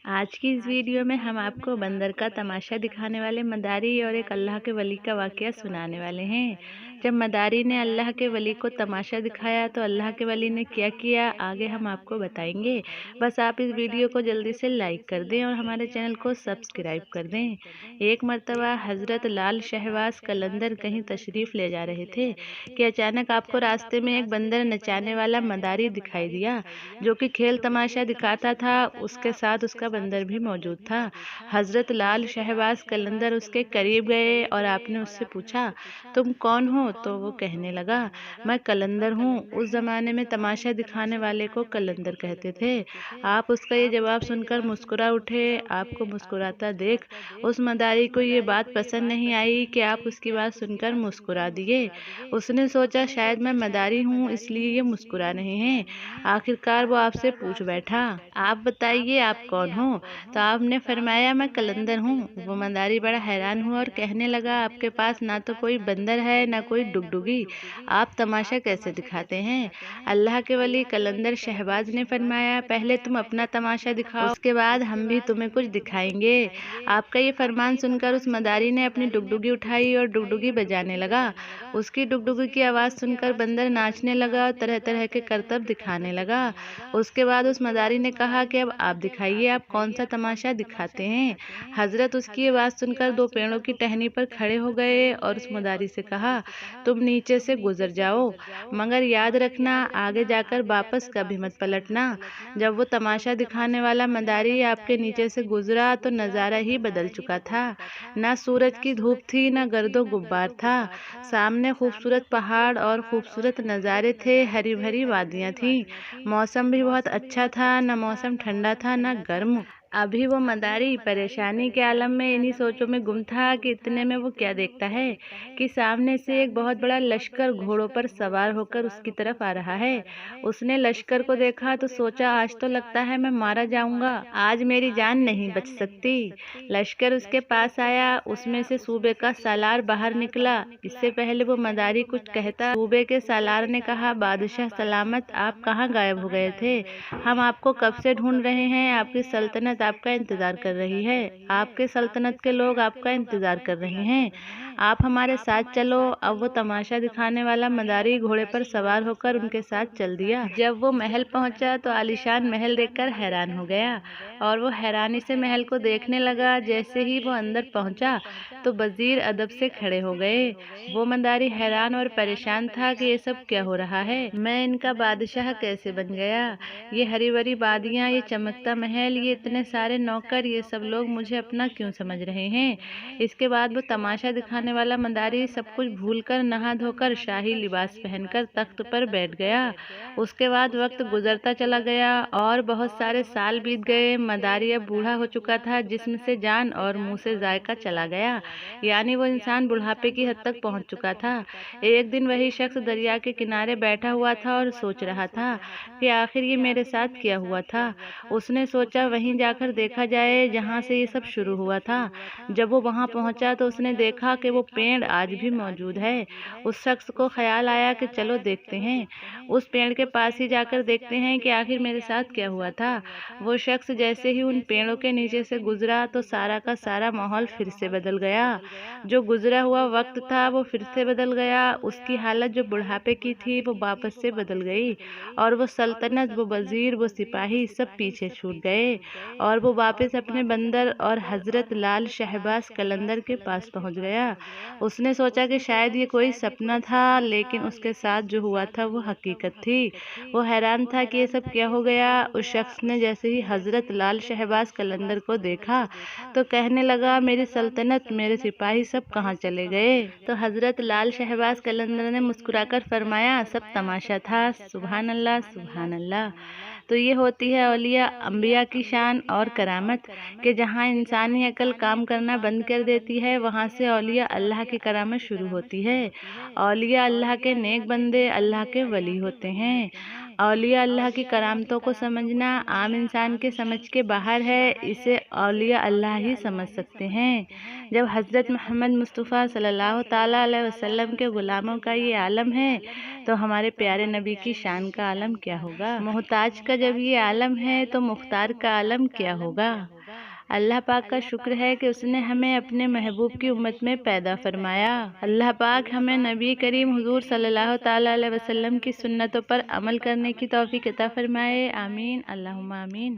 आज की इस वीडियो में हम आपको बंदर का तमाशा दिखाने वाले मदारी और एक अल्लाह के वली का वाकया सुनाने वाले हैं। जब मदारी ने अल्लाह के वली को तमाशा दिखाया तो अल्लाह के वली ने क्या किया, आगे हम आपको बताएंगे। बस आप इस वीडियो को जल्दी से लाइक कर दें और हमारे चैनल को सब्सक्राइब कर दें। एक मर्तबा हज़रत लाल शहबाज कलंदर कहीं तशरीफ़ ले जा रहे थे कि अचानक आपको रास्ते में एक बंदर नचाने वाला मदारी दिखाई दिया, जो कि खेल तमाशा दिखाता था। उसके साथ उसका बंदर भी मौजूद था। हज़रत लाल शहबाज कलंदर उसके करीब गए और आपने उससे पूछा, तुम कौन हो? तो वो कहने लगा, मैं कलंदर हूँ। उस ज़माने में तमाशा दिखाने वाले को कलंदर कहते थे। आप उसका ये जवाब सुनकर मुस्कुरा उठे। आपको मुस्कुराता देख उस मदारी को ये बात पसंद नहीं आई कि आप उसकी बात सुनकर मुस्कुरा दिए। उसने सोचा शायद मैं मदारी हूँ इसलिए ये मुस्कुरा नहीं है। आखिरकार वो आपसे पूछ बैठा, आप बताइए आप कौन हो? तो आपने फरमाया, मैं कलंदर हूँ। वो मदारी बड़ा हैरान हुआ और कहने लगा, आपके पास ना तो कोई बंदर है ना कोई डुगडुगी, आप तमाशा कैसे दिखाते हैं? अल्लाह के वली कलंदर शहबाज ने फरमाया, पहले तुम अपना तमाशा दिखाओ, उसके बाद हम भी तुम्हें कुछ दिखाएंगे। आपका ये फरमान सुनकर उस मदारी ने अपनी डुगडुगी उठाई और डुगडुगी बजाने लगा। उसकी डुगडुगी की आवाज़ सुनकर बंदर नाचने लगा और तरह तरह के करतब दिखाने लगा। उसके बाद उस मदारी ने कहा कि अब आप दिखाइए, आप कौन सा तमाशा दिखाते हैं? हजरत उसकी ये बात सुनकर दो पेड़ों की टहनी पर खड़े हो गए और उस मदारी से कहा, तुम नीचे से गुजर जाओ, मगर याद रखना आगे जाकर वापस कभी मत पलटना। जब वो तमाशा दिखाने वाला मदारी आपके नीचे से गुजरा तो नज़ारा ही बदल चुका था। ना सूरज की धूप थी, ना गर्दो गुब्बार था। सामने खूबसूरत पहाड़ और खूबसूरत नज़ारे थे, हरी भरी वादियाँ थीं। मौसम भी बहुत अच्छा था, ना मौसम ठंडा था ना गर्म। अभी वो मदारी परेशानी के आलम में इन्हीं सोचों में गुम था कि इतने में वो क्या देखता है कि सामने से एक बहुत बड़ा लश्कर घोड़ों पर सवार होकर उसकी तरफ आ रहा है। उसने लश्कर को देखा तो सोचा, आज तो लगता है मैं मारा जाऊंगा, आज मेरी जान नहीं बच सकती। लश्कर उसके पास आया, उसमें से सूबे का सालार बाहर निकला। इससे पहले वो मदारी कुछ कहता, सूबे के सालार ने कहा, बादशाह सलामत, आप कहाँ गायब हो गए थे? हम आपको कब से ढूंढ रहे हैं। आपकी सल्तनत आपका इंतजार कर रही है, आपके सल्तनत के लोग आपका इंतजार कर रहे हैं। आप हमारे साथ चलो। अब वो तमाशा दिखाने वाला मदारी घोड़े पर सवार होकर उनके साथ चल दिया। जब वो महल पहुंचा तो आलीशान महल देखकर हैरान हो गया और वो हैरानी से महल को देखने लगा। जैसे ही वो अंदर पहुंचा तो वजीर अदब से खड़े हो गए। वो मदारी हैरान और परेशान था कि ये सब क्या हो रहा है, मैं इनका बादशाह कैसे बन गया? ये हरी भरी वादियाँ, ये चमकता महल, ये इतने सारे नौकर, ये सब लोग मुझे अपना क्यों समझ रहे हैं? इसके बाद वो तमाशा दिखाने वाला मदारी सब कुछ भूलकर नहा धोकर शाही लिबास पहनकर तख्त पर बैठ गया। उसके बाद वक्त गुजरता चला गया और बहुत सारे साल बीत गए। मदारी अब बूढ़ा हो चुका था, जिस्म से जान और मुंह से जायका चला गया, यानी वो इंसान बुढ़ापे की हद तक पहुंच चुका था। एक दिन वही शख्स दरिया के किनारे बैठा हुआ था और सोच रहा था कि आखिर ये मेरे साथ क्या हुआ था। उसने सोचा वहीं जाकर देखा जाए जहाँ से ये सब शुरू हुआ था। जब वो वहाँ पहुँचा तो उसने देखा कि वो पेड़ आज भी मौजूद है। उस शख्स को ख्याल आया कि चलो देखते हैं, उस पेड़ के पास ही जाकर देखते हैं कि आखिर मेरे साथ क्या हुआ था। वो शख्स जैसे ही उन पेड़ों के नीचे से गुजरा तो सारा का सारा माहौल फिर से बदल गया। जो गुजरा हुआ वक्त था वो फिर से बदल गया। उसकी हालत जो बुढ़ापे की थी वो वापस से बदल गई और वो सल्तनत, वो वजीर, वो सिपाही सब पीछे छूट गए और वो वापस अपने बंदर और हजरत लाल शहबाज कलंदर के पास पहुंच गया। उसने सोचा कि शायद ये कोई सपना था, लेकिन उसके साथ जो हुआ था वो हकीकत थी। वो हैरान था कि ये सब क्या हो गया। उस शख्स ने जैसे ही हजरत लाल शहबाज कलंदर को देखा तो कहने लगा, मेरी सल्तनत, मेरे सिपाही सब कहाँ चले गए? तो हजरत लाल शहबाज कलंदर ने मुस्कुराकर फरमाया, सब तमाशा था। सुभान अल्लाह, सुभान अल्लाह। तो ये होती है औलिया अम्बिया की शान और करामत कि जहाँ इंसानी अकल काम करना बंद कर देती है, वहाँ से औलिया अल्लाह की करामत शुरू होती है। औलिया अल्लाह के नेक बंदे, अल्लाह के वली होते हैं। औलिया अल्लाह की करामतों को समझना आम इंसान के समझ के बाहर है, इसे औलिया अल्लाह ही समझ सकते हैं। जब हज़रत मोहम्मद मुस्तफ़ा सल्लल्लाहु ताला अलैहि वसल्लम के गुलामों का ये आलम है तो हमारे प्यारे नबी की शान का आलम क्या होगा। मोहताज का जब ये आलम है तो मुख्तार का आलम क्या होगा। अल्लाह पाक का शुक्र है कि उसने हमें अपने महबूब की उम्मत में पैदा फरमाया। अल्लाह पाक हमें नबी करीम हुजूर सल्लल्लाहु ताला अलैहि वसल्लम की सुन्नतों पर अमल करने की तौफीक अता फरमाए। आमीन अल्लाहुम्मा आमीन।